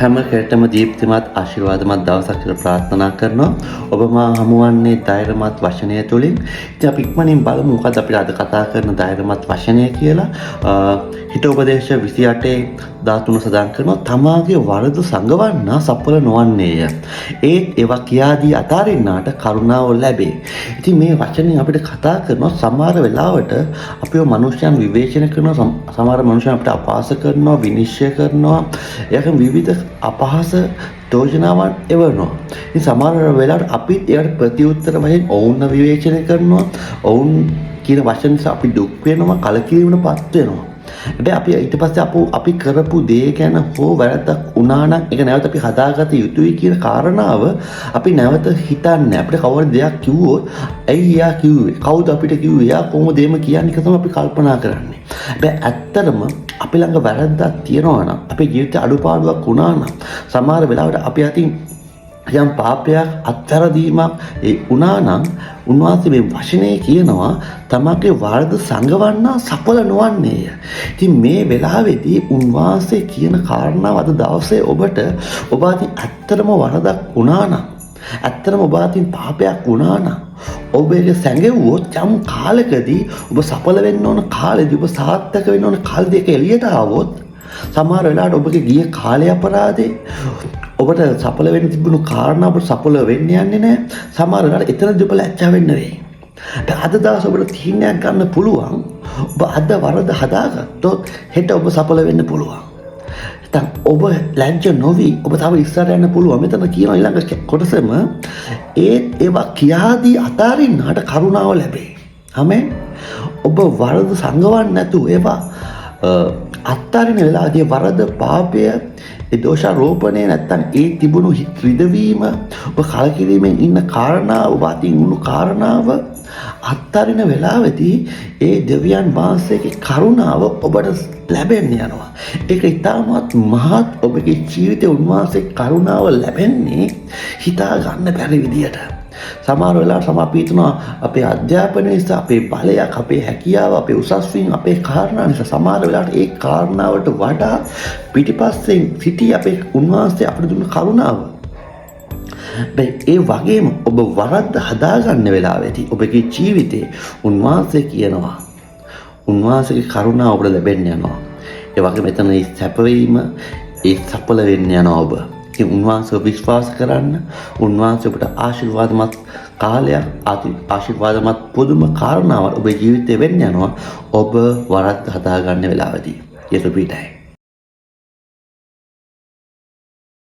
හැම කෙනෙක්ටම දීප්තිමත් ආශිර්වාදමත් දවසක් කියලා ප්‍රාර්ථනා කරනවා. ඔබ මා හමුවන්නේ ධෛර්යමත් වචනය තුළින්. ඉතින් අපි ඉක්මනින් බලමු මොකද අපිට අද කතා කරන ධෛර්යමත් වචනය කියලා. හිත උපදේශ 28:13 සඳහන් කරනවා තමාගේ වරද සංගවන්නා සඵල නොවන්නේය. ඒත් ඒවා කියාදී අතාරින්නාට කරුණාව ලැබේ. ඉතින් මේ වචنين අපිට කතා කරනවා සමහර වෙලාවට අපිව මනුෂ්‍යයන් විවේචනය කරනවා, සමහර මනුෂ්‍යයන් අපිට අපහාස කරනවා, විනිශ්චය කරනවා. ඒකම විවිධ අපහාස යෝජනාවන් එවනවා. ඉතින් සමහර වෙලාවට අපි ඒකට ප්‍රතිඋත්තර වශයෙන් ඔවුන්ව විවේචනය කරනවා. ඔවුන් කියන වචන නිසා අපි දුක් වෙනවා, කලකිරීමකටපත් වෙනවා. හැබැයි අපි ඊට පස්සේ අපි කරපු දේ ගැන හෝ වැරද්දක් වුණා නම් ඒක නැවත අපි හදාගත යුතුයි කියන කාරණාව අපි නැවත හිතන්නේ. අපිට කවර දෙයක් කිව්වොත් ඇයි එයා කිව්වේ? කවුද අපිට කිව්වේ? එයා කොහොමද එහෙම කියන්නේ කියලා තමයි අපි කල්පනා කරන්නේ. හැබැයි ඇත්තටම අපි ළඟ වැරද්දක් තියෙනවා නම්, අපේ ජීවිතේ අඩුපාඩුවක් වුණා නම්, සමහර වෙලාවට අපි අතින් යම් පාපයක් අත්හැරදීමක් වුණා නම් උන්වහන්සේ මේ වචනේ කියනවා තමගේ වරද සංගවන්නා සඵල නොවන්නේය. ඉතින් මේ වෙලාවේදී උන්වහන්සේ කියන කාරණාව අද දවසේ ඔබ අතින් ඇත්තටම වරදක් වුණා නම්, ඇත්තටම ඔබ අතින් පාපයක් වුණා නම්, ඔබ ඒක සැඟෙව්වොත් යම් කාලෙකදී ඔබ සඵල වෙන්න ඕන කාලෙදී, ඔබ සාර්ථක වෙන්න ඕන කාලෙදී ඒක එළියට ආවොත් සමහර වෙලාවට ඔබගේ ගිය කාලේ අපරාධේ ඔබට සඵල වෙන්න තිබුණු කාරණා ඔබට සඵල වෙන්න යන්නේ නැහැ. සමහර වෙලාවට එතනදී ඔබ ලැජ්ජා වෙන්න වෙයි. අද දවසේ ඔබට තීරණයක් ගන්න පුළුවන්. ඔබ අද වරද හදාගත්තොත් හෙට ඔබ සඵල වෙන්න පුළුවන්. නැත්නම් ඔබ ලැජ්ජ නොවි ඔබ තව ඉස්සරහට යන්න පුළුවන්. මෙතන කියනවා ඊළඟ කොටසෙම ඒවා කියාදී අතාරින්නාට කරුණාව ලැබේ. ආමෙන්. ඔබ වරද සංගවන්නේ නැතුව ඒවා අත්හරින වෙලාවදී වරද පාපය දෝෂාරෝපණය නැත්තම් ඒ තිබුණු රිදවීම ඔබ කලකිරීමෙන් ඉන්න කාරණාව ඔබ අතින් වුණු කාරණාව අත්හරින වෙලාවේදී ඒ දෙවියන් වහන්සේගේ කරුණාව ඔබට ලැබෙන්න යනවා. ඒක ඉතාමත් මහත් ඔබගේ ජීවිතේ උන්වහන්සේ කරුණාව ලැබෙන්නේ හිතා ගන්න බැරි විදියට. සමහර වෙලාවට අපි හිතනවා අපේ අධ්‍යාපනය නිසා, අපේ බලයක්, අපේ හැකියාව, අපේ උසස් වීම, අපේ කාරණා නිසා සමහර වෙලාවට ඒ කාරණාවට වඩා පිටිපස්සෙන් සිටි අපේ උන්වහන්සේ අපිට දුන්න කරුණාව. ඒ වගේම ඔබ වරද්ද හදාගන්න වෙලාවේදී ඔබගේ ජීවිතේ උන්වහන්සේ කියනවා උන්වහන්සේගේ කරුණාව ඔබට ලැබෙන්න යනවා. ඒ වගේම මෙතන මේ සැපවීම ඒ සඵල වෙන්න යනවා ඔබ. ඉතින් උන්වහන්සේව විශ්වාස කරන්න, උන්වහන්සේ ඔබට ආශිර්වාදමත් කාලයක්, ආශිර්වාදමත් පුදුම කාරණාවක් ඔබේ ජීවිතේ වෙන්න යනවා ඔබ වරද්ද හදාගන්න වෙලාවදී. යේසු පිටයි.